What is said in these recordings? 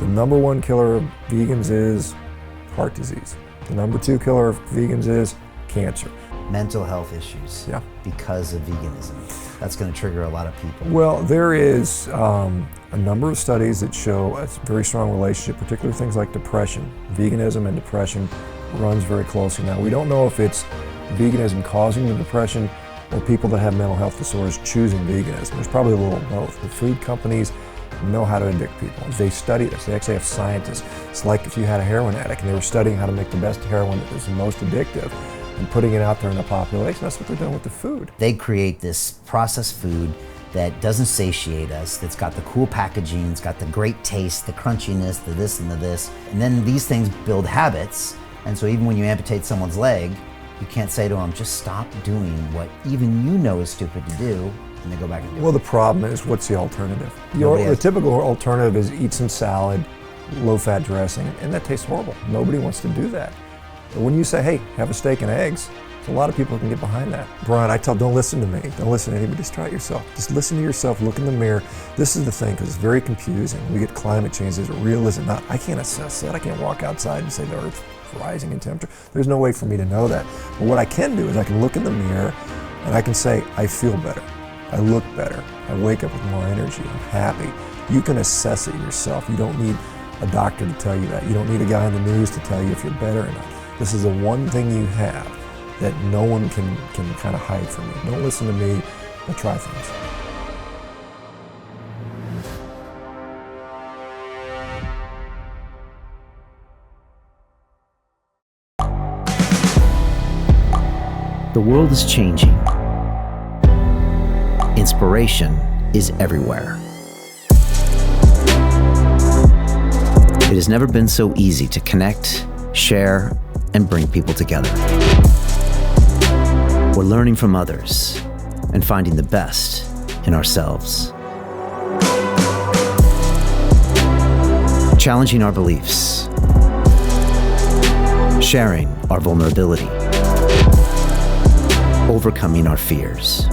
The number one killer of vegans is heart disease. The number two killer of vegans is cancer. Mental health issues because of veganism. That's going to trigger a lot of people. Well, there is a number of studies that show a very strong relationship, particularly things like depression. Veganism and depression runs very closely. Now, we don't know if it's veganism causing the depression or people that have mental health disorders choosing veganism. There's probably a little of both. The food companies know how to addict people. They study this. They actually have scientists. It's like if you had a heroin addict and they were studying how to make the best heroin that is the most addictive and putting it out there in the population. That's what they're doing with the food. They create this processed food that doesn't satiate us, that's got the cool packaging, it's got the great taste, the crunchiness, the this and the this. And then these things build habits. And so even when you amputate someone's leg, you can't say to them, just stop doing what even you know is stupid to do, and they go back and do it. Well, the problem is, what's the alternative? The typical alternative is eat some salad, low-fat dressing, and that tastes horrible. Nobody wants to do that. But when you say, hey, have a steak and eggs, there's a lot of people who can get behind that. Brian, I tell, don't listen to me. Don't listen to anybody. Just try it yourself. Just listen to yourself, look in the mirror. This is the thing, because it's very confusing. We get climate change. Is it real? Is it not? I can't assess that. I can't walk outside and say the Earth's rising in temperature. There's no way for me to know that. But what I can do is I can look in the mirror and I can say, I feel better. I look better. I wake up with more energy. I'm happy. You can assess it yourself. You don't need a doctor to tell you that. You don't need a guy on the news to tell you if you're better or not. This is the one thing you have that no one can kind of hide from you. Don't listen to me, but try things. The world is changing. Inspiration is everywhere. It has never been so easy to connect, share, and bring people together. We're learning from others and finding the best in ourselves. Challenging our beliefs. Sharing our vulnerability. Overcoming our fears.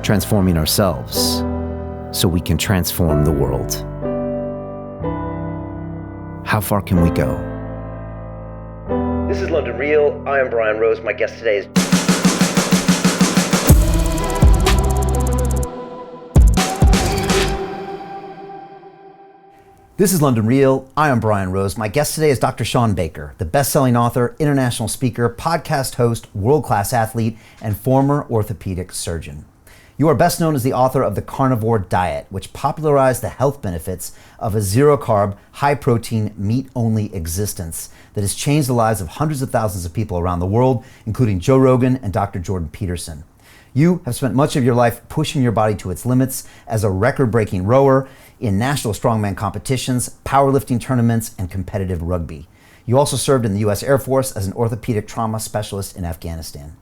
Transforming ourselves so we can transform the world. How far can we go? This is London Real. I am Brian Rose. My guest today is... This is London Real. I am Brian Rose. My guest today is Dr. Shawn Baker, the best-selling author, international speaker, podcast host, world-class athlete, and former orthopedic surgeon. You are best known as the author of the Carnivore Diet, which popularized the health benefits of a zero-carb, high-protein, meat-only existence that has changed the lives of hundreds of thousands of people around the world, including Joe Rogan and Dr. Jordan Peterson. You have spent much of your life pushing your body to its limits as a record-breaking rower in national strongman competitions, powerlifting tournaments, and competitive rugby. You also served in the U.S. Air Force as an orthopedic trauma specialist in Afghanistan.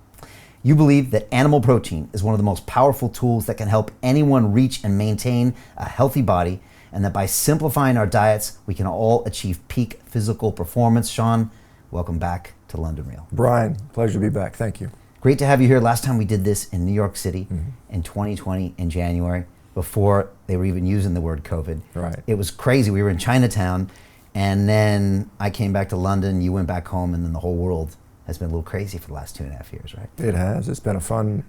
You believe that animal protein is one of the most powerful tools that can help anyone reach and maintain a healthy body, and that by simplifying our diets, we can all achieve peak physical performance. Shawn, welcome back to London Real. Brian, pleasure to be back. Thank you. Great to have you here. Last time we did this in New York City in 2020 in January, before they were even using the word COVID. Right. It was crazy. We were in Chinatown, and then I came back to London, you went back home, and then the whole world has been a little crazy for the last 2.5 years, right? It has. It's been a fun,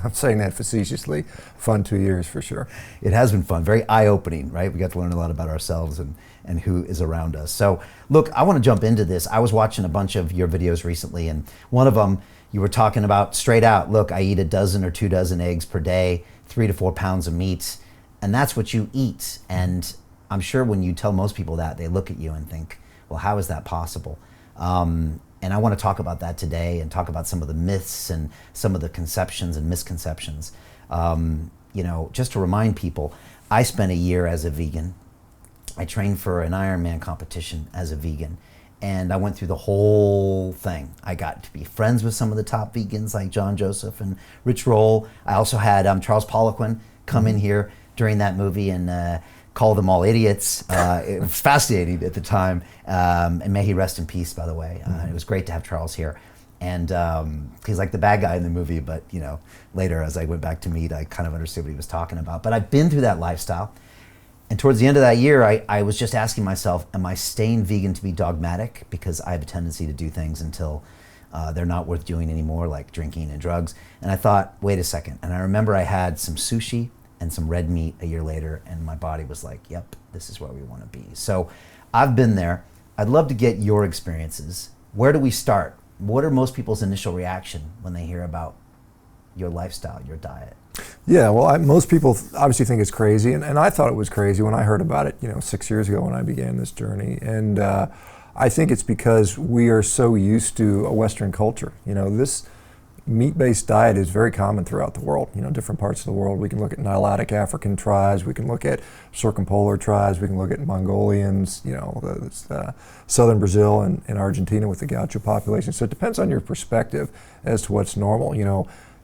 I'm saying that facetiously, fun 2 years for sure. It has been fun, very eye-opening, right? We got to learn a lot about ourselves and who is around us. So look, I want to jump into this. I was watching a bunch of your videos recently, and one of them, you were talking about straight out, look, I eat a dozen or 2 dozen eggs per day, 3 to 4 pounds of meat, and that's what you eat. And I'm sure when you tell most people that, they look at you and think, well, how is that possible? And I want to talk about that today and talk about some of the myths and some of the conceptions and misconceptions. Just to remind people, I spent a year as a vegan. I trained for an Ironman competition as a vegan, and I went through the whole thing. I got to be friends with some of the top vegans like John Joseph and Rich Roll. I also had Charles Poliquin come in here during that movie and call them all idiots. It was fascinating at the time, and may he rest in peace, by the way. It was great to have Charles here. And he's like the bad guy in the movie, but later as I went back to meat, I kind of understood what he was talking about. But I've been through that lifestyle. And towards the end of that year, I was just asking myself, am I staying vegan to be dogmatic? Because I have a tendency to do things until they're not worth doing anymore, like drinking and drugs. And I thought, wait a second. And I remember I had some sushi and some red meat a year later, and my body was like, yep, this is where we want to be. So I've been there. I'd love to get your experiences. Where do we start? What are most people's initial reaction when they hear about your lifestyle, your diet? Yeah, well, most people obviously think it's crazy, and I thought it was crazy when I heard about it, 6 years ago when I began this journey. And I think it's because we are so used to a Western culture. This meat-based diet is very common throughout the world. Different parts of the world. We can look at Nilotic African tribes. We can look at circumpolar tribes. We can look at Mongolians. Southern Brazil and Argentina with the gaucho population. So it depends on your perspective as to what's normal.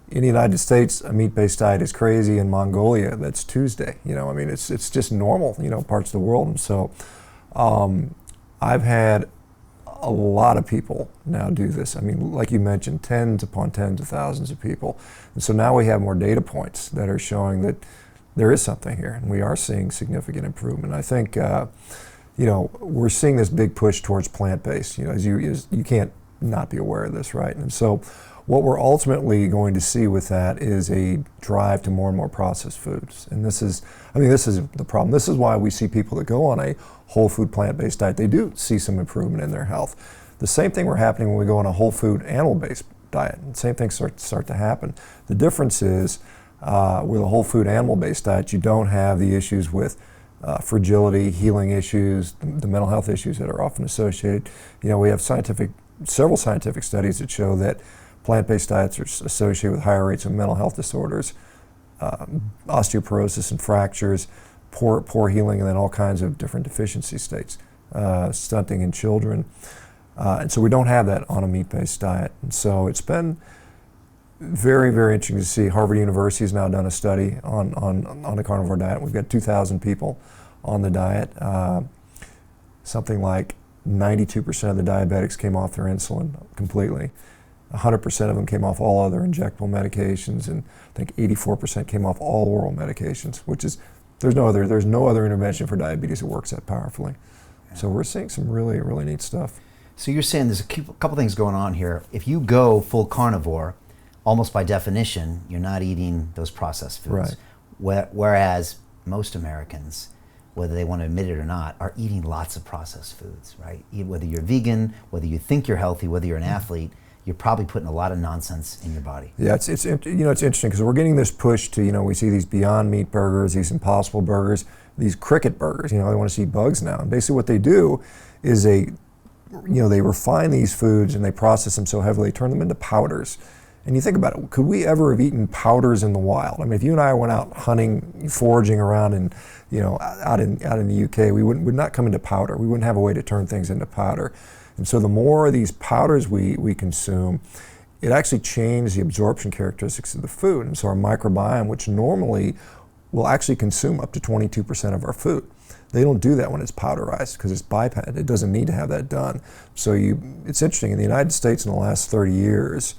In the United States, a meat-based diet is crazy. In Mongolia, that's Tuesday. It's just normal. Parts of the world. And so I've had a lot of people now do this. Like you mentioned, tens upon tens of thousands of people. And so now we have more data points that are showing that there is something here, and we are seeing significant improvement. I think, we're seeing this big push towards plant-based. You can't not be aware of this, right? And so what we're ultimately going to see with that is a drive to more and more processed foods. And this is the problem. This is why we see people that go on a whole food plant-based diet. They do see some improvement in their health. The same thing we're happening when we go on a whole food animal-based diet. The same things start to happen. The difference is with a whole food animal-based diet, you don't have the issues with fragility, healing issues, the mental health issues that are often associated. We have several scientific studies that show that plant-based diets are associated with higher rates of mental health disorders, osteoporosis and fractures, poor healing, and then all kinds of different deficiency states, stunting in children. And so we don't have that on a meat-based diet. And so it's been very, very interesting to see. Harvard University has now done a study on the carnivore diet. We've got 2,000 people on the diet. Something like 92% of the diabetics came off their insulin completely. 100% of them came off all other injectable medications, and I think 84% came off all oral medications, which is, there's no other intervention for diabetes that works that powerfully. So we're seeing some really, really neat stuff. So you're saying there's a couple things going on here. If you go full carnivore, almost by definition, you're not eating those processed foods. Right. Whereas most Americans, whether they want to admit it or not, are eating lots of processed foods, right? Whether you're vegan, whether you think you're healthy, whether you're an athlete, you're probably putting a lot of nonsense in your body. Yeah, it's interesting because we're getting this push to, we see these Beyond Meat burgers, these Impossible burgers, these cricket burgers, they want to see bugs now. And basically what they do is they refine these foods and they process them so heavily, they turn them into powders. And you think about it, could we ever have eaten powders in the wild? If you and I went out hunting, foraging around and, out in the UK, we would not come into powder. We wouldn't have a way to turn things into powder. And so the more of these powders we consume, it actually changes the absorption characteristics of the food. And so our microbiome, which normally will actually consume up to 22% of our food, they don't do that when it's powderized because it's bypassed. It doesn't need to have that done. So it's interesting, in the United States in the last 30 years,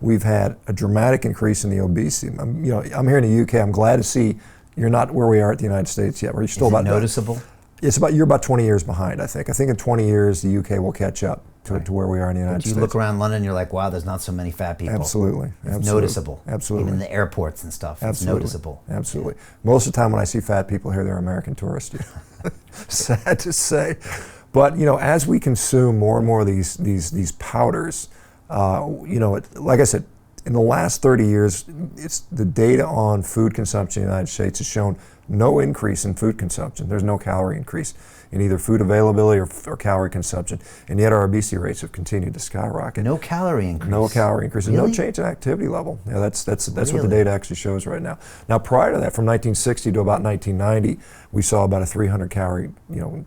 we've had a dramatic increase in the obesity. I'm here in the UK, I'm glad to see you're not where we are at the United States yet. We're still Is it about noticeable? You're about 20 years behind, I think. I think in 20 years, the UK will catch up to where we are in the United States. You look around London, you're like, wow, there's not so many fat people. Absolutely. It's noticeable. Absolutely. Even in the airports and stuff, Absolutely. It's noticeable. Absolutely. Most of the time when I see fat people here, they're American tourists. Sad to say. But, as we consume more and more of these powders, like I said, in the last 30 years, the data on food consumption in the United States has shown no increase in food consumption. There's no calorie increase in either food availability or calorie consumption, and yet our obesity rates have continued to skyrocket. No calorie increase. No calorie increase, Really? and no change in activity level. Yeah, that's Really? what the data actually shows right now. Now, prior to that, from 1960 to about 1990, we saw about a 300 calorie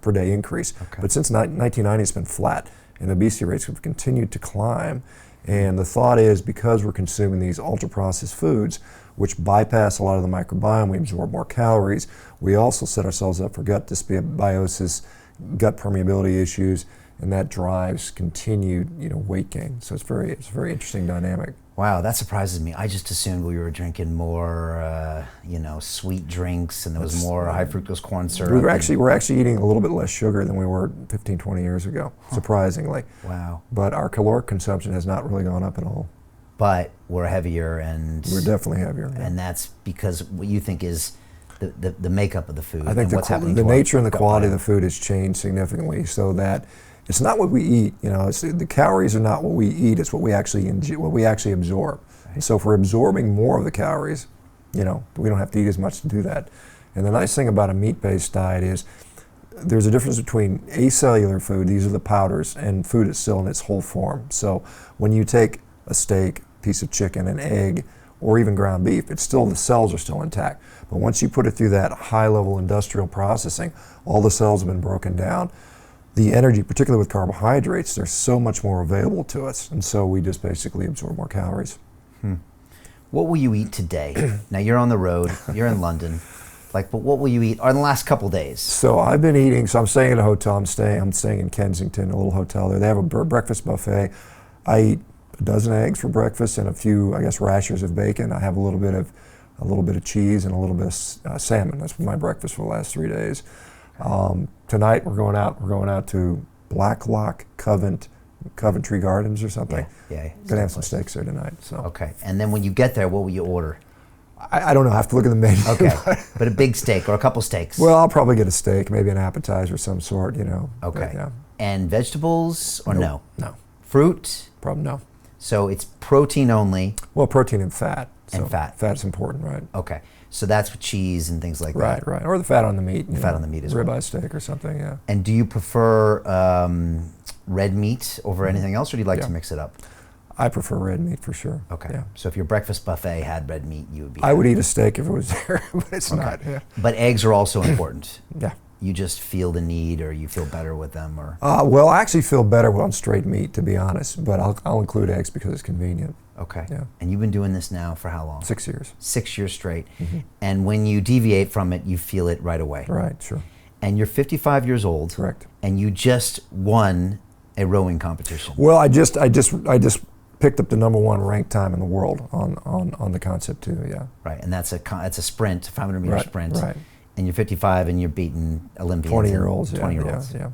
per day increase. Okay. But since 1990, it's been flat, and obesity rates have continued to climb. And the thought is, because we're consuming these ultra-processed foods, which bypass a lot of the microbiome, we absorb more calories, we also set ourselves up for gut dysbiosis, gut permeability issues, and that drives continued, weight gain. So it's a very interesting dynamic. Wow, that surprises me. I just assumed we were drinking more, sweet drinks, and there was more high fructose corn syrup. We're actually eating a little bit less sugar than we were 15, 20 years ago, surprisingly. Wow. But our caloric consumption has not really gone up at all. But we're heavier, and we're definitely heavier. Yeah. And that's because what you think is the makeup of the food. I think the nature and the quality of the food has changed significantly, so that it's not what we eat. The calories are not what we eat; it's what we actually absorb. Right. And so if we're absorbing more of the calories, we don't have to eat as much to do that. And the nice thing about a meat-based diet is there's a difference between acellular food, these are the powders, and food that's still in its whole form. So when you take a steak, piece of chicken, an egg, or even ground beef, the cells are still intact. But once you put it through that high-level industrial processing, all the cells have been broken down. The energy, particularly with carbohydrates, there's so much more available to us, and so we just basically absorb more calories. What will you eat today? Now you're on the road, you're in London, but what will you eat in the last couple days? So I've been eating, I'm staying at a hotel, I'm staying in Kensington, a little hotel there. They have a breakfast buffet. I eat a dozen eggs for breakfast and a few, rashers of bacon. I have a little bit of cheese and a little bit of salmon. That's my breakfast for the last 3 days. Tonight we're going out to Blacklock Coventry Gardens or something. Yeah. Gonna have some steaks there tonight. So. Okay. And then when you get there, what will you order? I don't know. I have to look at the menu. Okay. But a big steak or a couple steaks? Well, I'll probably get a steak, maybe an appetizer of some sort. Okay. But, yeah. And vegetables or no? No. Fruit? Probably no. So it's protein only. Well, protein and fat. And fat. Fat's important, right? Okay. So that's with cheese and things like that. Right. Or the fat on the meat. Fat on the meat as well. Ribeye steak or something, yeah. And do you prefer red meat over anything else, or do you like to mix it up? I prefer red meat for sure. Okay. Yeah. So if your breakfast buffet had red meat, you would be I would eat a steak if it was there, but it's not. Yeah. But eggs are also important. Yeah. You just feel the need, or you feel better with them, or? Well, I actually feel better on straight meat, to be honest, but I'll include eggs because it's convenient. Okay. Yeah. And you've been doing this now for how long? 6 years. 6 years straight. Mm-hmm. And when you deviate from it, you feel it right away. Right, sure. And you're 55 years old. Correct. And you just won a rowing competition. Well, I just picked up the #1 ranked time in the world on the concept too. Yeah. Right, and that's a sprint, 500 meter sprint. Right. And you're 55 and you're beating Olympians. 20-year-olds. 20-year-olds. Yeah.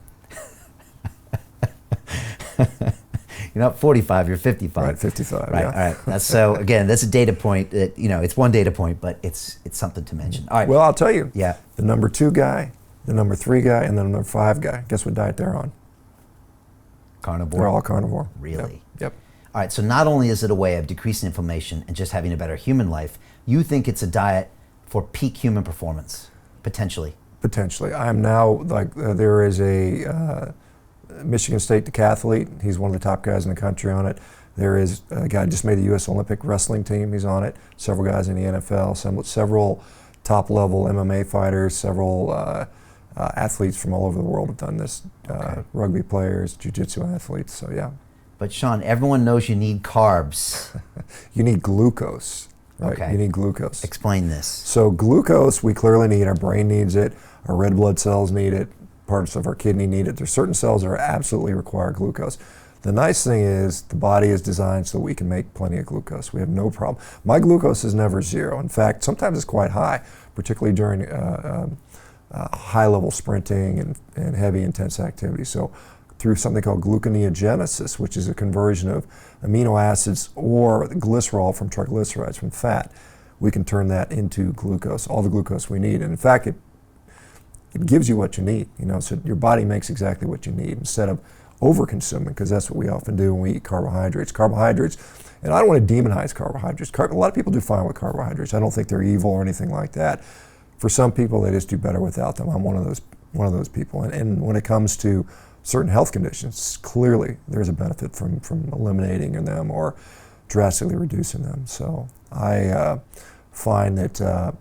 You're not 45, you're 55. Right, 55. Right, yeah. all right. That's a data point that, it's one data point, but it's something to mention. All right. Well, I'll tell you. Yeah. The #2 guy, the #3 guy, and the #5 guy. Guess what diet they're on? Carnivore. They're all carnivore. Really? Yep. All right, so not only is it a way of decreasing inflammation and just having a better human life, you think it's a diet for peak human performance, potentially? Potentially. I am now, there is a Michigan State decathlete. He's one of the top guys in the country on it. There is a guy who just made the U.S. Olympic wrestling team. He's on it. Several guys in the NFL, several top-level MMA fighters, several athletes from all over the world have done this. Rugby players, jiu-jitsu athletes, so yeah. But Shawn, everyone knows you need carbs. You need glucose, right? Okay. You need glucose. Explain this. So glucose, we clearly need. Our brain needs it. Our red blood cells need it. Parts of our kidney need it. There's certain cells that are absolutely require glucose. The nice thing is the body is designed so we can make plenty of glucose. We have no problem. My glucose is never zero. In fact, sometimes it's quite high, particularly during high-level sprinting and heavy, intense activity. So through something called gluconeogenesis, which is a conversion of amino acids or glycerol from triglycerides, from fat, we can turn that into glucose, all the glucose we need. And in fact, it gives you what you need, so your body makes exactly what you need instead of over-consuming, because that's what we often do when we eat carbohydrates. Carbohydrates, and I don't want to demonize carbohydrates. A lot of people do fine with carbohydrates. I don't think they're evil or anything like that. For some people, they just do better without them. I'm one of those people. And when it comes to certain health conditions, clearly there's a benefit from eliminating them or drastically reducing them. So I find that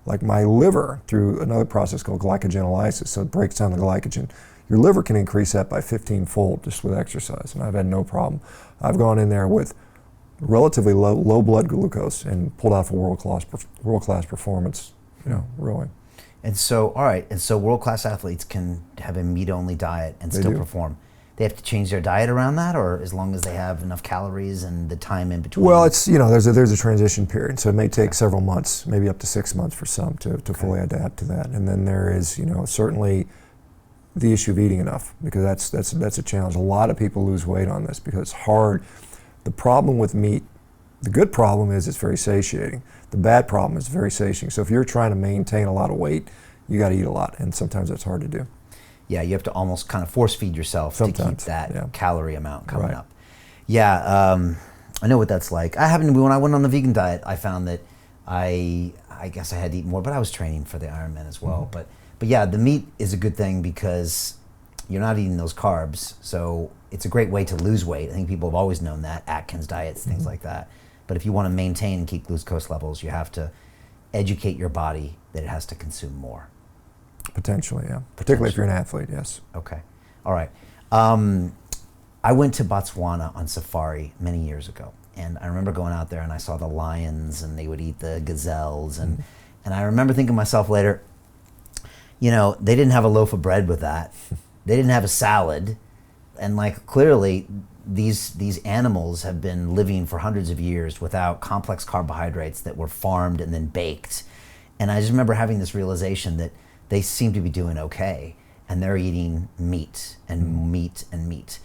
like my liver, through another process called glycogenolysis, so it breaks down the glycogen, your liver can increase that by 15-fold just with exercise, and I've had no problem. I've gone in there with relatively low blood glucose and pulled off a world-class performance, rowing. And so, all right, world-class athletes can have a meat-only diet and still perform. they have to change their diet around that, or as long as they have enough calories and the time in between? Well, it's, there's a transition period, so it may take several months, maybe up to 6 months for some to fully adapt to that. And then there is, certainly the issue of eating enough, because that's a challenge. A lot of people lose weight on this because it's hard. The problem with meat, the good problem is it's very satiating. The bad problem is very satiating. So if you're trying to maintain a lot of weight, you got to eat a lot, and sometimes that's hard to do. Yeah, you have to almost kind of force feed yourself sometimes, to keep that calorie amount coming right. up. Yeah, I know what that's like. When I went on the vegan diet, I found that I guess I had to eat more, but I was training for the Ironman as well. Mm-hmm. But yeah, the meat is a good thing because you're not eating those carbs, so it's a great way to lose weight. I think people have always known that, Atkins diets, things like that. But if you want to maintain and keep glucose levels, you have to educate your body that it has to consume more. Potentially, yeah. Particularly if you're an athlete, yes. Okay, all right. I went to Botswana on safari many years ago, and I remember going out there and I saw the lions and they would eat the gazelles, and I remember thinking to myself later, they didn't have a loaf of bread with that. They didn't have a salad, and clearly these animals have been living for hundreds of years without complex carbohydrates that were farmed and then baked. And I just remember having this realization that they seem to be doing okay, and they're eating meat and meat and meat.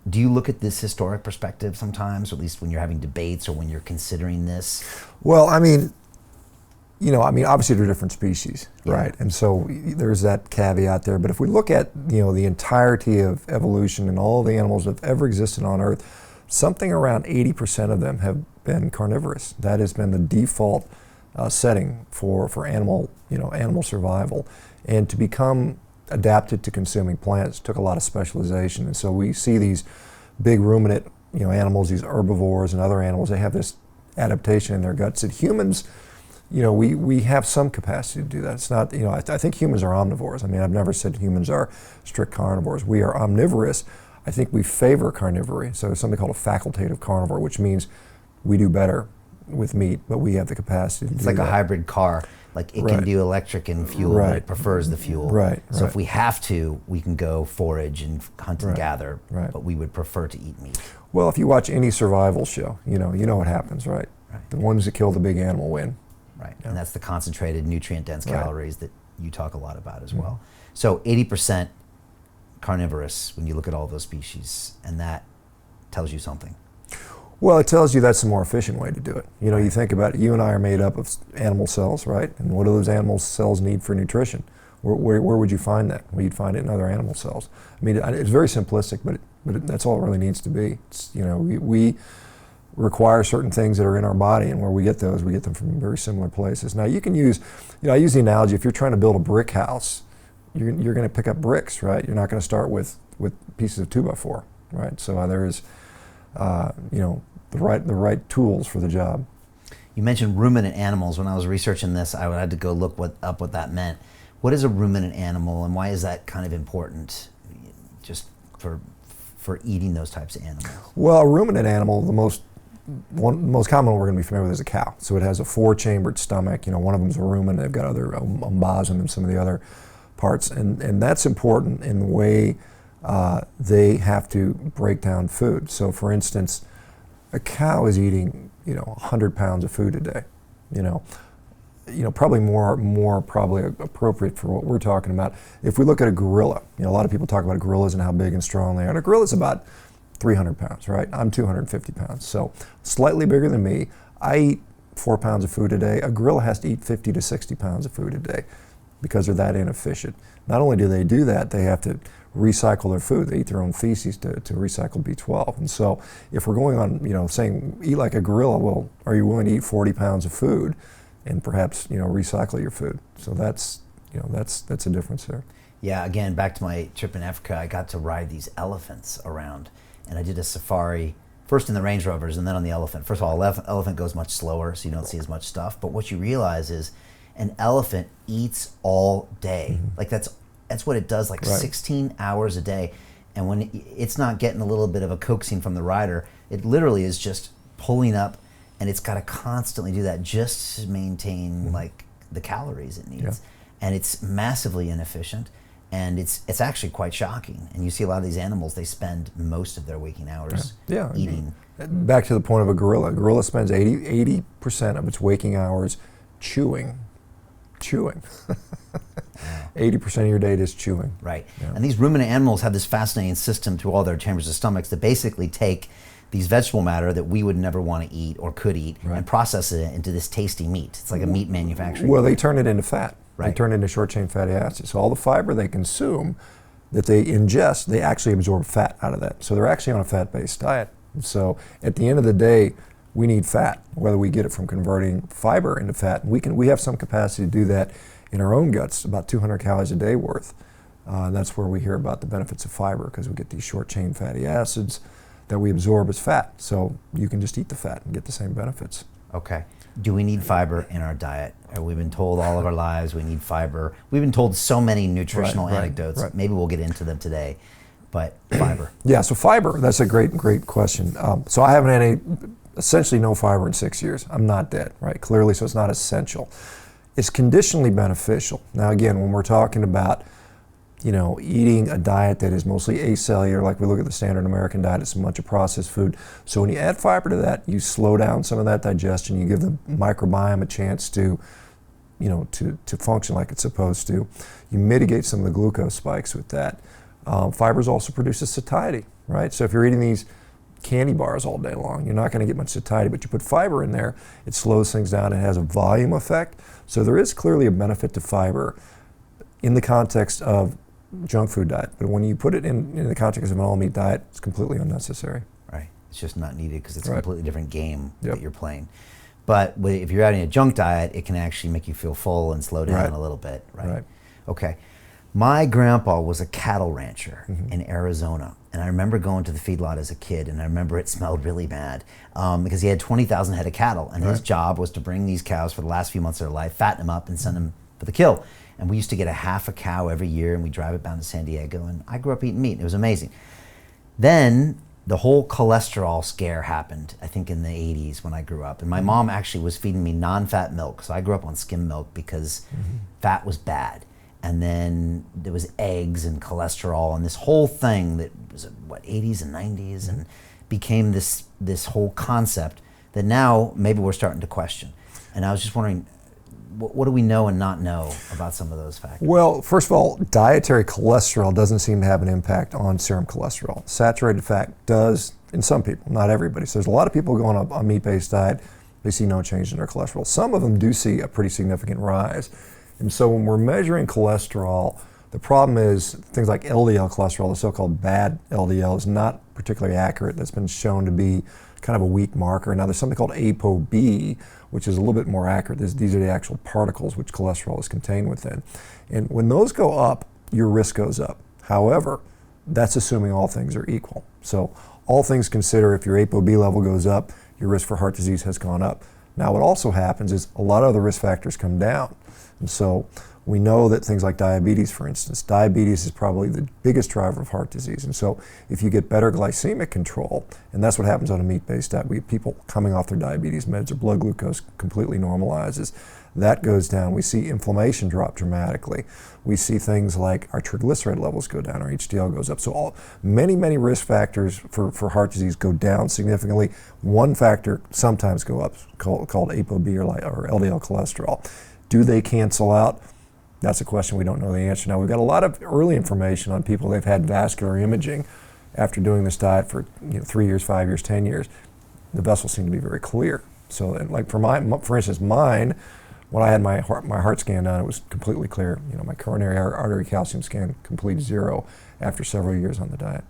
Do you look at this historic perspective sometimes, or at least when you're having debates or when you're considering this? Well, obviously they're different species, right? And so there's that caveat there. But if we look at, the entirety of evolution and all the animals that have ever existed on Earth, something around 80% of them have been carnivorous. That has been the default setting for animal survival. And to become adapted to consuming plants took a lot of specialization. And so we see these big ruminant, animals, these herbivores and other animals, they have this adaptation in their guts that humans, we have some capacity to do that. It's not, I think humans are omnivores. I've never said humans are strict carnivores. We are omnivorous. I think we favor carnivory. So it's something called a facultative carnivore, which means we do better with meat, but we have the capacity to do that. It's like a hybrid car. It can do electric and fuel, but it prefers the fuel. Right. So if we have to, we can go forage and hunt and gather, but we would prefer to eat meat. Well, if you watch any survival show, you know what happens, right? The ones that kill the big animal win. Right, and that's the concentrated, nutrient-dense calories that you talk a lot about as well. So 80% carnivorous when you look at all those species, and that tells you something. Well, it tells you that's the more efficient way to do it. You think about it, you and I are made up of animal cells, right? And what do those animal cells need for nutrition? Where would you find that? Well, you'd find it in other animal cells. It's very simplistic, but that's all it really needs to be. It's, we require certain things that are in our body, and where we get them from very similar places. Now you can use, I use the analogy, if you're trying to build a brick house, you're going to pick up bricks, right? You're not going to start with pieces of 2x4, right? So there is, the right tools for the job. You mentioned ruminant animals. When I was researching this, I had to go look up what that meant. What is a ruminant animal, and why is that kind of important, just for eating those types of animals? Well, a ruminant animal, the most common one we're going to be familiar with is a cow. So it has a 4-chambered stomach. One of them is a rumen. They've got other bosom and some of the other parts, and that's important in the way they have to break down food. So, for instance, a cow is eating 100 pounds of food a day. Probably more probably appropriate for what we're talking about. If we look at a gorilla, a lot of people talk about gorillas and how big and strong they are. And a gorilla's about 300 pounds, right? I'm 250 pounds, so slightly bigger than me. I eat 4 pounds of food a day. A gorilla has to eat 50 to 60 pounds of food a day because they're that inefficient. Not only do they do that, they have to recycle their food. They eat their own feces to recycle B12. And so if we're going on, saying eat like a gorilla, well, are you willing to eat 40 pounds of food and perhaps, recycle your food? So that's a difference there. Yeah, again, back to my trip in Africa, I got to ride these elephants around, and I did a safari, first in the Range Rovers and then on the elephant. First of all, elephant goes much slower, so you don't see as much stuff, but what you realize is an elephant eats all day. That's what it does, 16 hours a day. And when it's not getting a little bit of a coaxing from the rider, it literally is just pulling up, and it's got to constantly do that just to maintain the calories it needs. And it's massively inefficient. And it's actually quite shocking. And you see a lot of these animals, they spend most of their waking hours eating. Back to the point of a gorilla. A gorilla spends 80% of its waking hours chewing. 80% of your day is chewing. Right. Yeah. And these ruminant animals have this fascinating system through all their chambers of stomachs that basically take these vegetable matter that we would never want to eat or could eat and process it into this tasty meat. It's like a meat manufacturing. Well, they turn it into fat. Right. They turn it into short-chain fatty acids. So all the fiber they consume that they ingest, they actually absorb fat out of that. So they're actually on a fat-based diet. So at the end of the day, we need fat, whether we get it from converting fiber into fat. We have some capacity to do that in our own guts, about 200 calories a day worth. That's where we hear about the benefits of fiber, because we get these short-chain fatty acids that we absorb as fat. So you can just eat the fat and get the same benefits. Okay. Do we need fiber in our diet? We've been told all of our lives we need fiber. We've been told so many nutritional anecdotes. Right. Maybe we'll get into them today. But fiber. Yeah, so fiber, that's a great question. So I haven't had essentially no fiber in 6 years. I'm not dead, right? Clearly, so it's not essential. It's conditionally beneficial. Now again, when we're talking about eating a diet that is mostly acellular, like we look at the standard American diet, it's a bunch of processed food. So when you add fiber to that, you slow down some of that digestion, you give the microbiome a chance to function like it's supposed to. You mitigate some of the glucose spikes with that. Fibers also produces satiety, right? So if you're eating these candy bars all day long, you're not going to get much satiety, but you put fiber in there, it slows things down, it has a volume effect. So there is clearly a benefit to fiber in the context of junk food diet, but when you put it in the context of an all-meat diet, it's completely unnecessary. Right, it's just not needed because it's a completely different game that you're playing. But if you're adding a junk diet, it can actually make you feel full and slow down a little bit, right? Okay. My grandpa was a cattle rancher in Arizona, and I remember going to the feedlot as a kid, and I remember it smelled really bad because he had 20,000 head of cattle, and his job was to bring these cows for the last few months of their life, fatten them up, and send them for the kill. And we used to get a half a cow every year, and we drive it down to San Diego, and I grew up eating meat, and it was amazing. Then the whole cholesterol scare happened, I think in the 80s when I grew up, and my mom actually was feeding me non-fat milk, so I grew up on skim milk because fat was bad. And then there was eggs and cholesterol and this whole thing that was, 80s and 90s, and became this whole concept that now maybe we're starting to question. And I was just wondering, what do we know and not know about some of those factors? Well, first of all, dietary cholesterol doesn't seem to have an impact on serum cholesterol. Saturated fat does in some people, not everybody. So there's a lot of people going on a meat-based diet, they see no change in their cholesterol. Some of them do see a pretty significant rise. And so when we're measuring cholesterol, the problem is things like LDL cholesterol, the so-called bad LDL, is not particularly accurate. That's been shown to be kind of a weak marker. Now there's something called ApoB, which is a little bit more accurate. These are the actual particles which cholesterol is contained within. And when those go up, your risk goes up. However, that's assuming all things are equal. So all things considered, if your ApoB level goes up, your risk for heart disease has gone up. Now what also happens is a lot of the risk factors come down. And so we know that things like diabetes, for instance, diabetes is probably the biggest driver of heart disease. And so if you get better glycemic control, and that's what happens on a meat-based diet, we have people coming off their diabetes meds, their blood glucose completely normalizes. That goes down. We see inflammation drop dramatically. We see things like our triglyceride levels go down, our HDL goes up. So many risk factors for heart disease go down significantly. One factor sometimes go up, called ApoB or LDL cholesterol. Do they cancel out? That's a question we don't know the answer. Now, we've got a lot of early information on people they've had vascular imaging after doing this diet for 3 years, 5 years, 10 years. The vessels seem to be very clear. So, like for instance, mine, when I had my heart scan done, it was completely clear. My coronary artery calcium scan, complete zero after several years on the diet.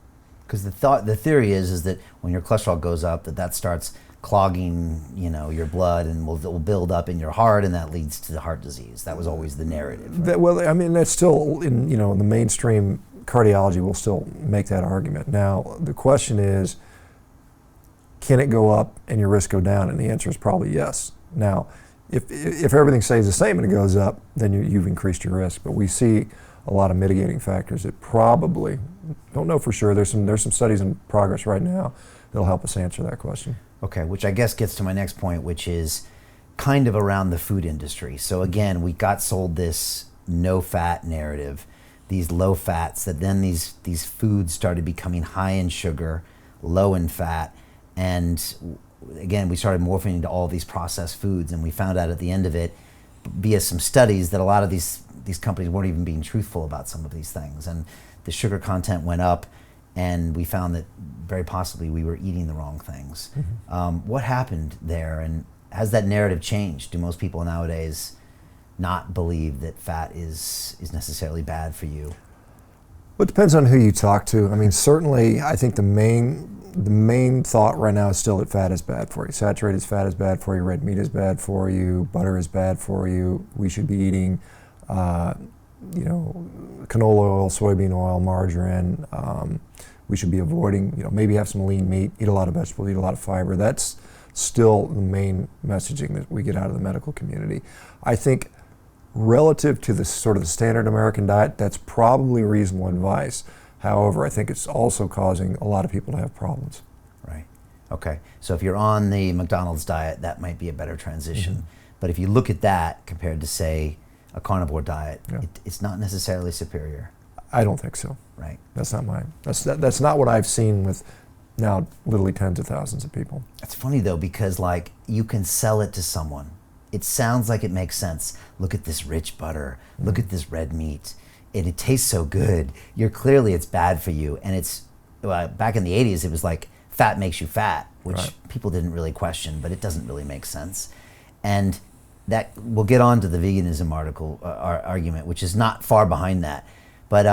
Because the theory is that when your cholesterol goes up, that starts clogging, your blood, and will build up in your heart, and that leads to the heart disease. That was always the narrative. Right? That's still in the mainstream cardiology will still make that argument. Now the question is, can it go up and your risk go down? And the answer is probably yes. Now, if everything stays the same and it goes up, then you've increased your risk. But we see a lot of mitigating factors that probably, don't know for sure. There's some studies in progress right now that'll help us answer that question. Okay, which I guess gets to my next point, which is kind of around the food industry. So again, we got sold this no-fat narrative, these low fats, that then these foods started becoming high in sugar, low in fat, and again, we started morphing into all these processed foods, and we found out at the end of it, via some studies, that a lot of these companies weren't even being truthful about some of these things, and the sugar content went up, and we found that very possibly we were eating the wrong things. What happened there, and has that narrative changed? Do most people nowadays not believe that fat is necessarily bad for you? Well, it depends on who you talk to. I mean, certainly, I think the main thought right now is still that fat is bad for you. Saturated fat is bad for you. Red meat is bad for you. Butter is bad for you. We should be eating, canola oil, soybean oil, margarine. We should be avoiding, maybe have some lean meat, eat a lot of vegetables, eat a lot of fiber. That's still the main messaging that we get out of the medical community. I think relative to the sort of the standard American diet, that's probably reasonable advice. However, I think it's also causing a lot of people to have problems. Right. Okay. So if you're on the McDonald's diet, that might be a better transition. But if you look at that compared to, say, a carnivore diet, it's not necessarily superior. I don't think so. Right. That's not mine. That's not what I've seen with now literally tens of thousands of people. It's funny though, because like you can sell it to someone. It sounds like it makes sense. Look at this rich butter. Look at this red meat. And it tastes so good. Clearly it's bad for you. And it's, back in the 80s, it was like fat makes you fat, which people didn't really question, but it doesn't really make sense. And that, we'll get on to the veganism argument, which is not far behind that. But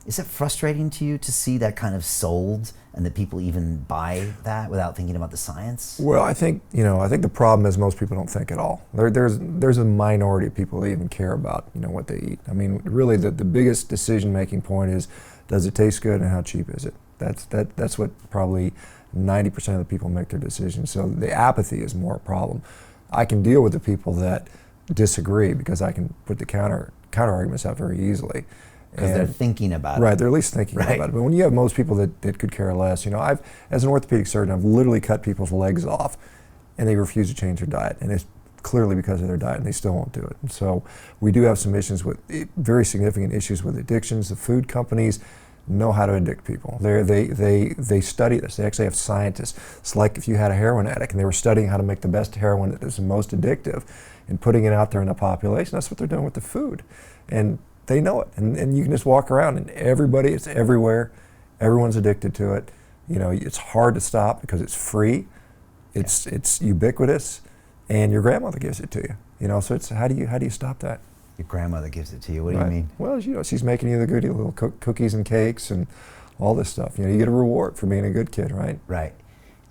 is it frustrating to you to see that kind of sold and that people even buy that without thinking about the science? Well, I think the problem is most people don't think at all. There's a minority of people that even care about what they eat. I mean, really the biggest decision-making point is, does it taste good and how cheap is it? That's what probably 90% of the people make their decisions. So the apathy is more a problem. I can deal with the people that disagree because I can put the counter arguments out very easily. Because they're thinking about it. Right, they're at least thinking about it. But when you have most people that could care less, as an orthopedic surgeon, I've literally cut people's legs off and they refuse to change their diet. And it's clearly because of their diet and they still won't do it. And so we do have some issues with, very significant issues with addictions. The food companies know how to addict people. They study this. They actually have scientists. It's like if you had a heroin addict and they were studying how to make the best heroin that is the most addictive and putting it out there in the population. That's what they're doing with the food. And they know it, and you can just walk around and it's everywhere. Everyone's addicted to it. It's hard to stop because it's free, it's ubiquitous, and your grandmother gives it to you. So it's how do you stop that? Your grandmother gives it to you. What do you mean? Well, she's making you the goodie little cookies and cakes and all this stuff. You get a reward for being a good kid, right? Right.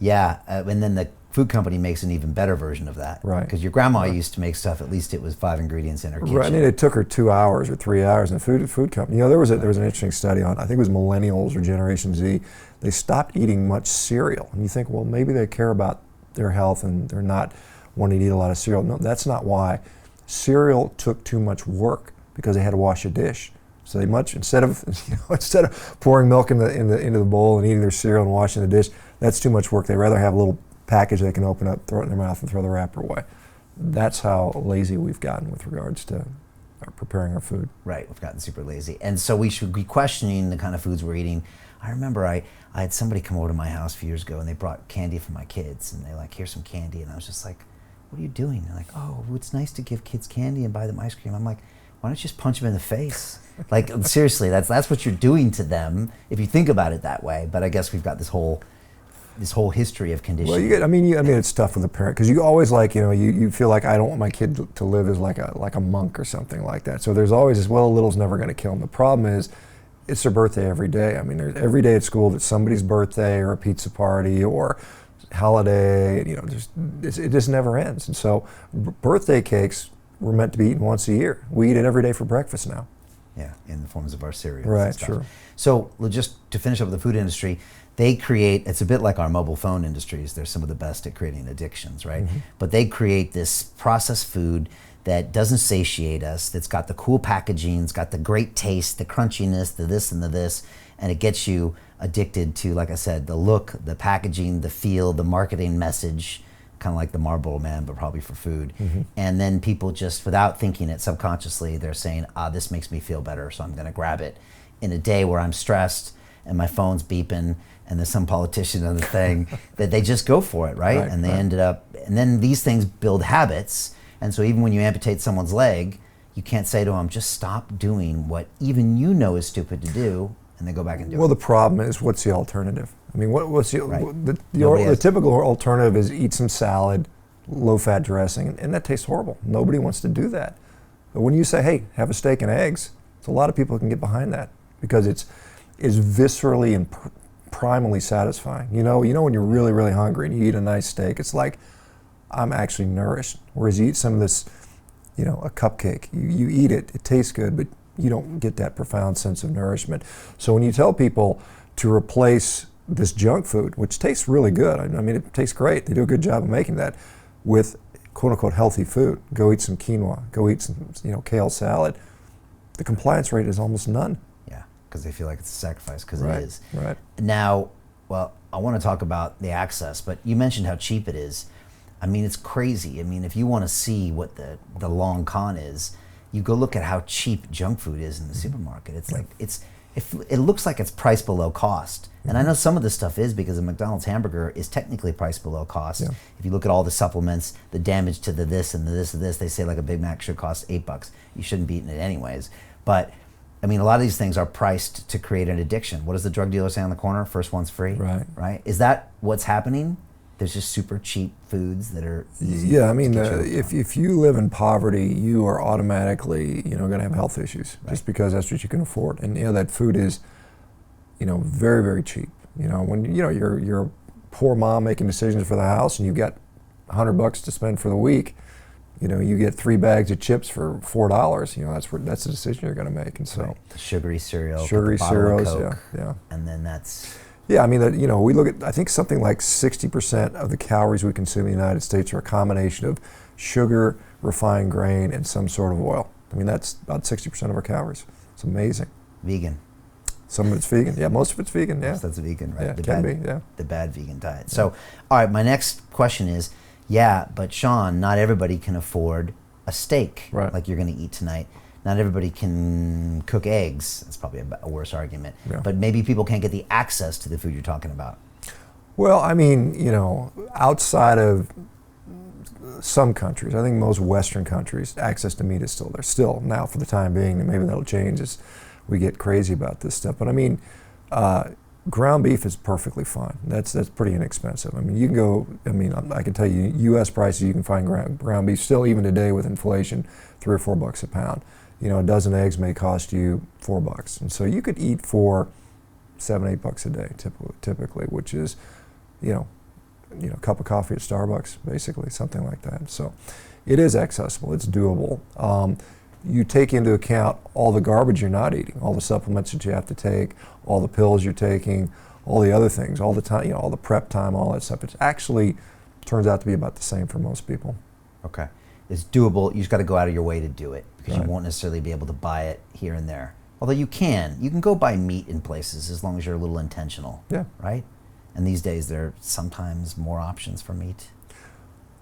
Yeah, and then the food company makes an even better version of that. Right. Because your grandma used to make stuff, at least it was 5 ingredients in her kitchen. Right, and it took her 2 hours or 3 hours in a food company. There was an interesting study on, I think it was millennials or Generation Z, they stopped eating much cereal. And you think, well, maybe they care about their health and they're not wanting to eat a lot of cereal. No, that's not why. Cereal took too much work because they had to wash a dish. So instead of pouring milk into the bowl and eating their cereal and washing the dish, that's too much work. They'd rather have a little package they can open up, throw it in their mouth, and throw the wrapper away. That's how lazy we've gotten with regards to preparing our food. Right, we've gotten super lazy. And so we should be questioning the kind of foods we're eating. I remember I had somebody come over to my house a few years ago and they brought candy for my kids and they're like, here's some candy. And I was just like, what are you doing? They're like, oh, it's nice to give kids candy and buy them ice cream. I'm like, why don't you just punch them in the face? Like, seriously, that's what you're doing to them if you think about it that way. But I guess we've got this whole history of conditioning. Well, it's tough with a parent because you always you feel like I don't want my kid to live as like a monk or something like that. So there's always this, well, a little's never going to kill them. The problem is, it's their birthday every day. I mean, there's every day at school that's somebody's birthday or a pizza party or holiday. It just never ends. And so birthday cakes were meant to be eaten once a year. We eat it every day for breakfast now. Yeah, in the forms of our cereals. Right, sure. So just to finish up with the food industry, it's a bit like our mobile phone industries. They're some of the best at creating addictions, right? Mm-hmm. But they create this processed food that doesn't satiate us, that's got the cool packaging, it's got the great taste, the crunchiness, the this and the this, and it gets you addicted to, like I said, the look, the packaging, the feel, the marketing message, kind of like the Marlboro Man, but probably for food. Mm-hmm. And then people just, without thinking it subconsciously, they're saying, this makes me feel better, so I'm going to grab it. In a day where I'm stressed and my phone's beeping and there's some politician on the thing, that they just go for it, right? And they ended up, and then these things build habits. And so even when you amputate someone's leg, you can't say to them, just stop doing what even you know is stupid to do, and they go back and do it. Well, the problem is, what's the alternative? I mean, what's the Nobody typical alternative is eat some salad, low-fat dressing, and that tastes horrible. Nobody wants to do that. But when you say, hey, have a steak and eggs, so a lot of people can get behind that because it's viscerally and primally satisfying. You know when you're really, really hungry and you eat a nice steak, it's like, I'm actually nourished. Whereas you eat some of this, a cupcake, you eat it, it tastes good, but you don't get that profound sense of nourishment. So when you tell people to replace this junk food, which tastes really good, I mean, it tastes great, they do a good job of making that, with quote unquote healthy food, go eat some quinoa, go eat some kale salad, the compliance rate is almost none. Yeah, because they feel like it's a sacrifice, because Right, it is. right. Now, well, I want to talk about the access, but you mentioned how cheap it is. I mean, it's crazy. I mean, if you want to see what the long con is, you go look at how cheap junk food is in the supermarket. It's like, it looks like it's priced below cost. And I know some of this stuff is, because a McDonald's hamburger is technically priced below cost. Yeah. If you look at all the supplements, the damage to the this and the this and this, they say like a Big Mac should cost $8. You shouldn't be eating it anyways. But I mean, a lot of these things are priced to create an addiction. What does the drug dealer say on the corner? First one's free. Right? Is that what's happening? There's just super cheap foods that are easy. Yeah, I mean, if you live in poverty, you are automatically, going to have health issues, just because that's what you can afford. And that food is, very, very cheap. When you're a poor mom making decisions for the house, and you've got $100 to spend for the week, you get 3 bags of chips for $4. That's the decision you're going to make. And so, sugary cereal, sugary cereals, Coke, yeah. And then that's. Yeah, I mean, we look at, I think something like 60% of the calories we consume in the United States are a combination of sugar, refined grain, and some sort of oil. I mean, that's about 60% of our calories. It's amazing. Vegan. Some of it's vegan. Yeah, most of it's vegan, yeah. Most of it's vegan, right? Yeah, it can be, yeah. The bad vegan diet. So, all right, my next question is, but Shawn, not everybody can afford a steak like you're going to eat tonight. Not everybody can cook eggs. That's probably a worse argument. Yeah. But maybe people can't get the access to the food you're talking about. Well, I mean, outside of some countries, I think most Western countries, access to meat is still there. Still, now for the time being, and maybe that'll change as we get crazy about this stuff. But I mean, ground beef is perfectly fine. That's pretty inexpensive. I mean, you can go, I can tell you, U.S. prices, you can find ground beef still, even today with inflation, $3 or $4 a pound. A dozen eggs may cost you $4. And so you could eat for $7, $8 a day typically, which is, a cup of coffee at Starbucks, basically, something like that. So it is accessible, it's doable. You take into account all the garbage you're not eating, all the supplements that you have to take, all the pills you're taking, all the other things, all the time, all the prep time, all that stuff. It actually turns out to be about the same for most people. Okay. It's doable. You just got to go out of your way to do it, because you won't necessarily be able to buy it here and there. Although you can go buy meat in places as long as you're a little intentional. Yeah. Right? And these days there are sometimes more options for meat.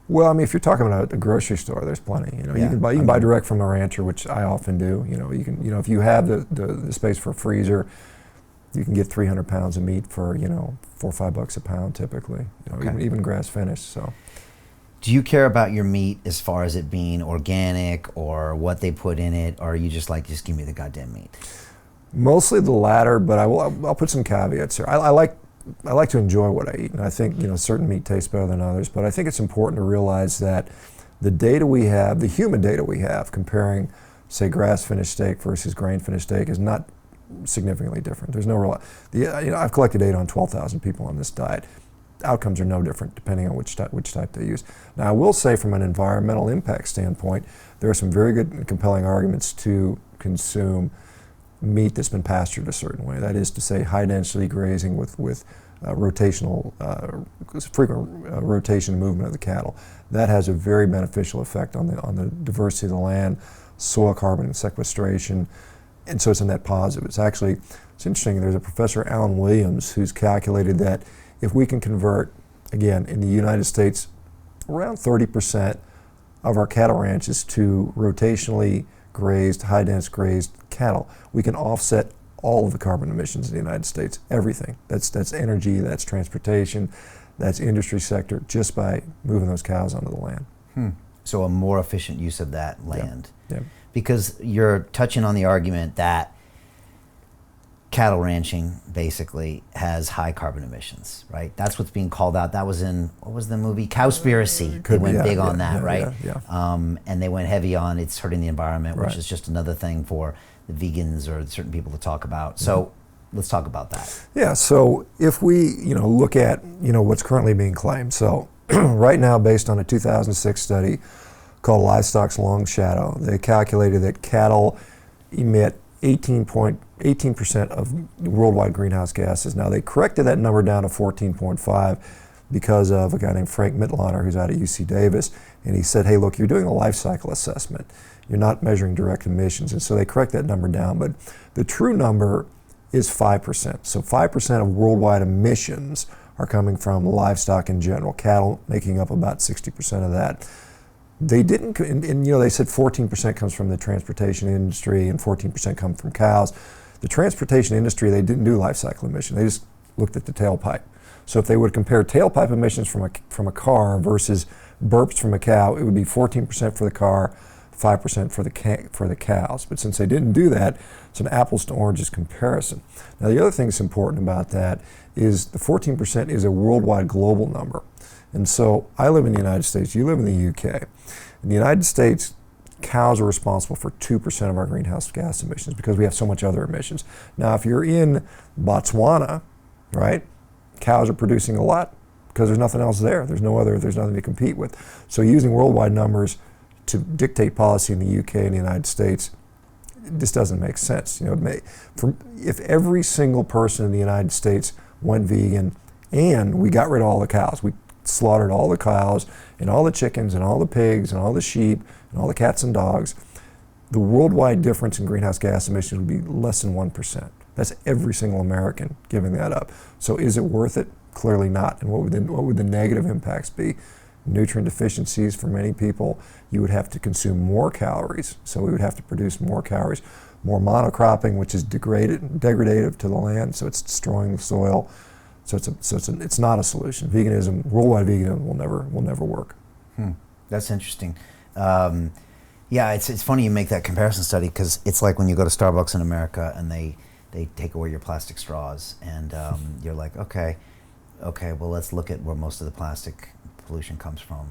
Well, I mean, if you're talking about a grocery store, there's plenty. You can buy direct from a rancher, which I often do. You can, if you have the space for a freezer, you can get 300 pounds of meat for $4 or $5 a pound typically. Even grass finished. So. Do you care about your meat as far as it being organic or what they put in it, or are you just like, just give me the goddamn meat? Mostly the latter, but I'll put some caveats here. I like to enjoy what I eat, and I think certain meat tastes better than others. But I think it's important to realize that the data we have, the human data we have, comparing, say, grass-finished steak versus grain-finished steak, is not significantly different. There's no real. I've collected data on 12,000 people on this diet. Outcomes are no different depending on which type they use. Now, I will say, from an environmental impact standpoint, there are some very good and compelling arguments to consume meat that's been pastured a certain way. That is to say, high density grazing with rotational, frequent rotation and movement of the cattle. That has a very beneficial effect on the diversity of the land, soil carbon sequestration, and so it's a net positive. It's interesting. There's a professor, Alan Williams, who's calculated that if we can convert, again, in the United States, around 30% of our cattle ranches to rotationally grazed, high-dense grazed cattle. We can offset all of the carbon emissions in the United States, everything. That's energy, that's transportation, that's industry sector, just by moving those cows onto the land. So a more efficient use of that land. Yeah. Because you're touching on the argument that cattle ranching basically has high carbon emissions, right? That's what's being called out. That was in, what was the movie? Cowspiracy. They went big on that, right? And they went heavy on it's hurting the environment, which is just another thing for the vegans or certain people to talk about. So let's talk about that. Yeah, so if we look at what's currently being claimed. So right now, based on a 2006 study called Livestock's Long Shadow, they calculated that cattle emit 18% of worldwide greenhouse gases. Now they corrected that number down to 14.5 because of a guy named Frank Mittlaner who's out of UC Davis, and he said, hey, look, you're doing a life cycle assessment. You're not measuring direct emissions, and so they correct that number down, but the true number is 5%. So 5% of worldwide emissions are coming from livestock in general, cattle making up about 60% of that. They didn't, and they said 14% comes from the transportation industry and 14% come from cows. The transportation industry, they didn't do life cycle emissions. They just looked at the tailpipe. So if they would compare tailpipe emissions from a car versus burps from a cow, it would be 14% for the car, 5% for the cows. But since they didn't do that, it's an apples to oranges comparison. Now the other thing that's important about that is the 14% is a worldwide global number. And so I live in the United States, you live in the UK. In the United States, cows are responsible for 2% of our greenhouse gas emissions because we have so much other emissions. Now, if you're in Botswana, right, cows are producing a lot because there's nothing else there. There's nothing to compete with. So using worldwide numbers to dictate policy in the UK and the United States, this doesn't make sense. If every single person in the United States went vegan and we got rid of all the cows, we slaughtered all the cows and all the chickens and all the pigs and all the sheep and all the cats and dogs, the worldwide difference in greenhouse gas emissions would be less than 1%. That's every single American giving that up. So is it worth it? Clearly not. And what would the negative impacts be? Nutrient deficiencies for many people. You would have to consume more calories. So we would have to produce more calories. More monocropping, which is degradative to the land, so it's destroying the soil. So it's not a solution. Veganism, worldwide veganism, will never work. That's interesting. Yeah, it's funny you make that comparison study because it's like when you go to Starbucks in America and they take away your plastic straws and you're like, okay, well let's look at where most of the plastic pollution comes from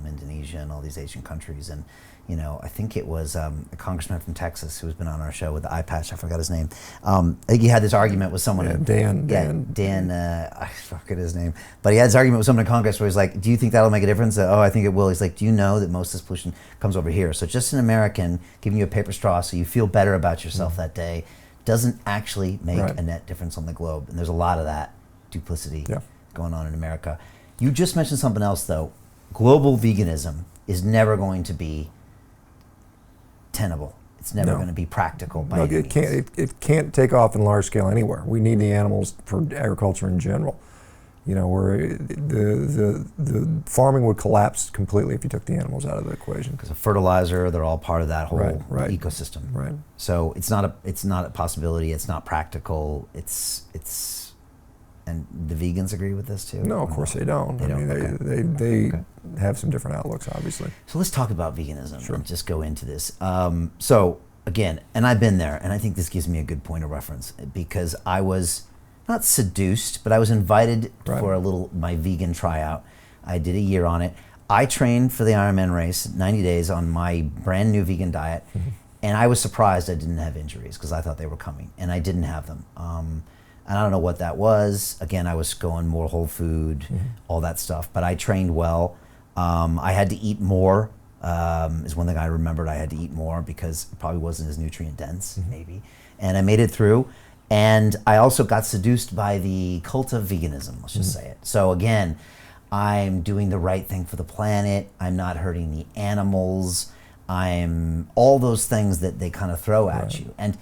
Indonesia and all these Asian countries. And I think it was a congressman from Texas who's been on our show with the eye patch. I forgot his name. I think he had this argument with someone. Dan. I forget his name. But he had this argument with someone in Congress where he's like, "Do you think that'll make a difference?" Oh, I think it will. He's like, "Do you know that most of this pollution comes over here?" So just an American giving you a paper straw so you feel better about yourself that day doesn't actually make a net difference on the globe. And there's a lot of that duplicity going on in America. You just mentioned something else though. Global veganism is never going to be tenable. It's never going to be practical by any means. It can't take off in large scale anywhere. We need the animals for agriculture in general. Where the farming would collapse completely if you took the animals out of the equation. Because of fertilizer, they're all part of that whole ecosystem. Right. So it's not a possibility. It's not practical. And the vegans agree with this too? No, of course they don't. They have some different outlooks, obviously. So let's talk about veganism and just go into this. So again, and I've been there, and I think this gives me a good point of reference because I was not seduced, but I was invited for my vegan tryout. I did a year on it. I trained for the Ironman race, 90 days on my brand new vegan diet, and I was surprised I didn't have injuries because I thought they were coming, and I didn't have them. And I don't know what that was. Again, I was going more whole food, all that stuff, but I trained well. I had to eat more, is one thing I remembered. I had to eat more because it probably wasn't as nutrient dense, maybe. And I made it through. And I also got seduced by the cult of veganism, let's just say it. So again, I'm doing the right thing for the planet. I'm not hurting the animals. I'm all those things that they kind of throw at you. And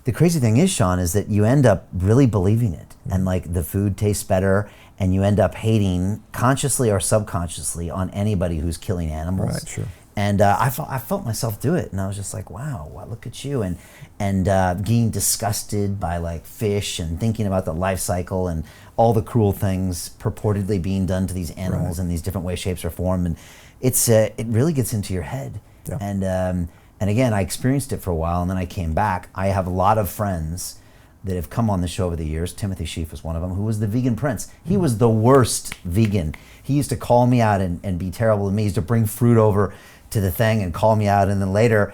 The crazy thing is, Shawn, is that you end up really believing it, and like the food tastes better, and you end up hating consciously or subconsciously on anybody who's killing animals. Right, sure. And I felt myself do it, and I was just like, wow, look at you, and getting disgusted by like fish and thinking about the life cycle and all the cruel things purportedly being done to these animals in these different ways, shapes, or form, and it really gets into your head. Yeah. And again, I experienced it for a while, and then I came back. I have a lot of friends that have come on the show over the years. Timothy Sheaf was one of them, who was the vegan prince. He was the worst vegan. He used to call me out and be terrible to me. He used to bring fruit over to the thing and call me out, and then later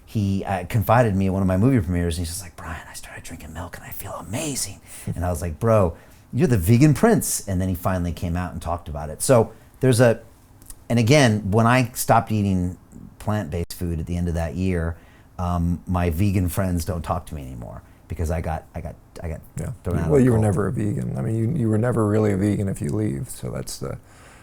he confided in me at one of my movie premieres, and he's just like, Brian, I started drinking milk and I feel amazing. And I was like, bro, you're the vegan prince. And then he finally came out and talked about it. So and again, when I stopped eating plant-based food at the end of that year, my vegan friends don't talk to me anymore because I got thrown out. Well, you were never a vegan. I mean, you were never really a vegan if you leave. So that's the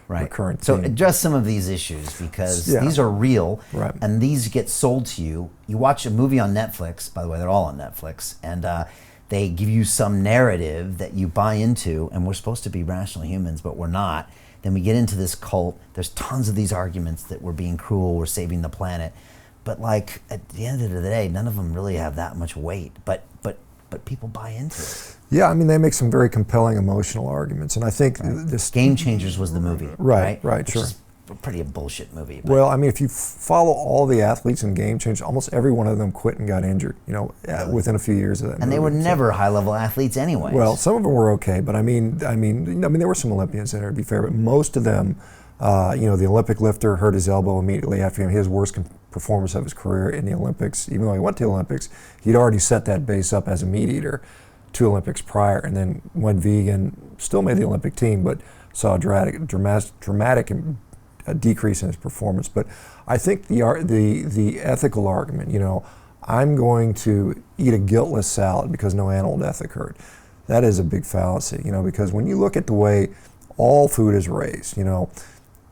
recurrent theme. So theme. address some of these issues because these are real, and these get sold to you. You watch a movie on Netflix. By the way, they're all on Netflix, and they give you some narrative that you buy into, and we're supposed to be rational humans, but we're not. Then we get into this cult. There's tons of these arguments that we're being cruel, we're saving the planet. But like at the end of the day, none of them really have that much weight. But people buy into it. Yeah, I mean, they make some very compelling emotional arguments. And I think this... Game Changers was the movie, right? Which Sure. is pretty a bullshit movie. But. Well, I mean, if you follow all the athletes in Game Changers, almost every one of them quit and got injured, within a few years of that And movie. they were never high-level athletes anyway. Well, some of them were okay, but I mean, there were some Olympians in there, to be fair, but most of them, the Olympic lifter hurt his elbow immediately after his worst performance of his career in the Olympics. Even though he went to the Olympics, he'd already set that base up as a meat eater 2 Olympics prior, and then went vegan, still made the Olympic team, but saw a dramatic decrease in his performance. But I think the ethical argument, I'm going to eat a guiltless salad because no animal death occurred. That is a big fallacy, because when you look at the way all food is raised,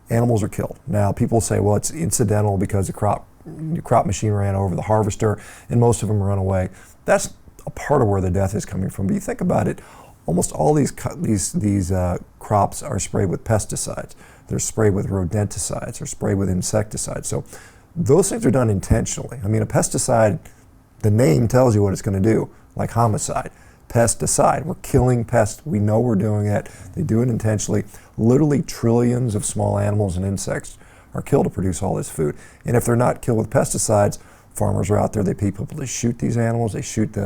animals are killed. Now people say, well, it's incidental because the crop machine ran over the harvester and most of them run away. That's a part of where the death is coming from. But you think about it, almost all these crops are sprayed with pesticides. They're sprayed with rodenticides. They're sprayed with insecticides. So those things are done intentionally. I mean, a pesticide, the name tells you what it's going to do, like homicide. Pesticide, we're killing pests. We know we're doing it. They do it intentionally. Literally trillions of small animals and insects are killed to produce all this food. And if they're not killed with pesticides, farmers are out there, they pay people to shoot these animals. They shoot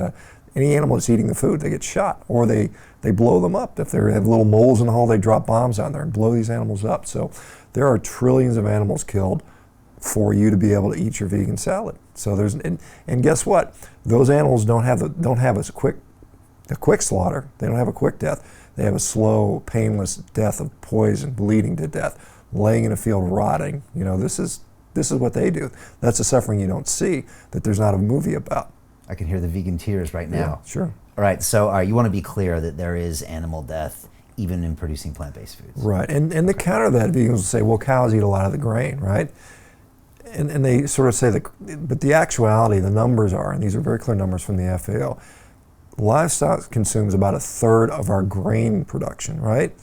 any animal that's eating the food, they get shot, or they blow them up. If they have little moles in the hole, they drop bombs on there and blow these animals up. So there are trillions of animals killed for you to be able to eat your vegan salad. So and guess what? Those animals don't have a quick slaughter. They don't have a quick death. They have a slow, painless death of poison, bleeding to death, laying in a field rotting. This is what they do. That's the suffering you don't see, that there's not a movie about. I can hear the vegan tears right now. Yeah, sure. All right, so you want to be clear that there is animal death even in producing plant-based foods. Right, and the counter to that, vegans will say, well, cows eat a lot of the grain, right? And they sort of say but the actuality, the numbers are, and these are very clear numbers from the FAO, livestock consumes about 1/3 of our grain production, right?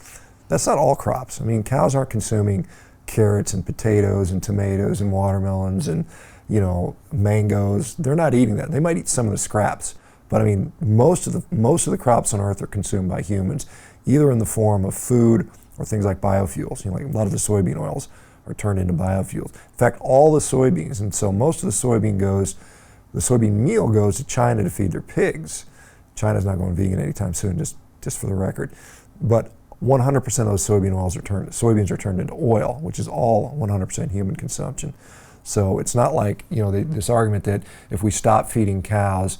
That's not all crops. I mean, cows aren't consuming carrots and potatoes and tomatoes and watermelons and mangoes. They're not eating that. They might eat some of the scraps, but I mean, most of the crops on Earth are consumed by humans, either in the form of food or things like biofuels. Like a lot of the soybean oils are turned into biofuels. In fact, all the soybeans, and so most of the soybean meal goes to China to feed their pigs. China's not going vegan anytime soon, just for the record. But 100% of those soybeans are turned into oil, which is all 100% human consumption. So it's not like, this argument that if we stop feeding cows,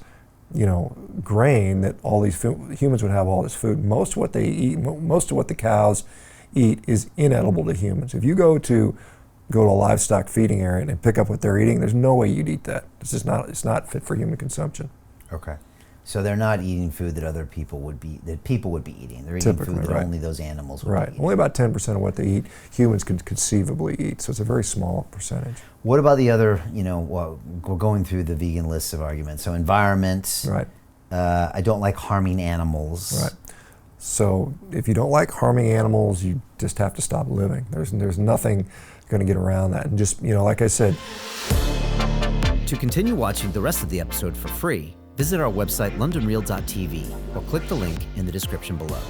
grain, that all these humans would have all this food. Most of what they eat, most of what the cows eat is inedible to humans. If you go to a livestock feeding area and pick up what they're eating, there's no way you'd eat that. It's not fit for human consumption. Okay. So they're not eating food that people would be eating. They're eating food that only those animals would be eating. Only about 10% of what they eat, humans could conceivably eat. So it's a very small percentage. What about the other, we're going through the vegan lists of arguments. So environment, I don't like harming animals. Right. So if you don't like harming animals, you just have to stop living. There's nothing going to get around that. And just, like I said. To continue watching the rest of the episode for free, visit our website londonreal.tv or click the link in the description below.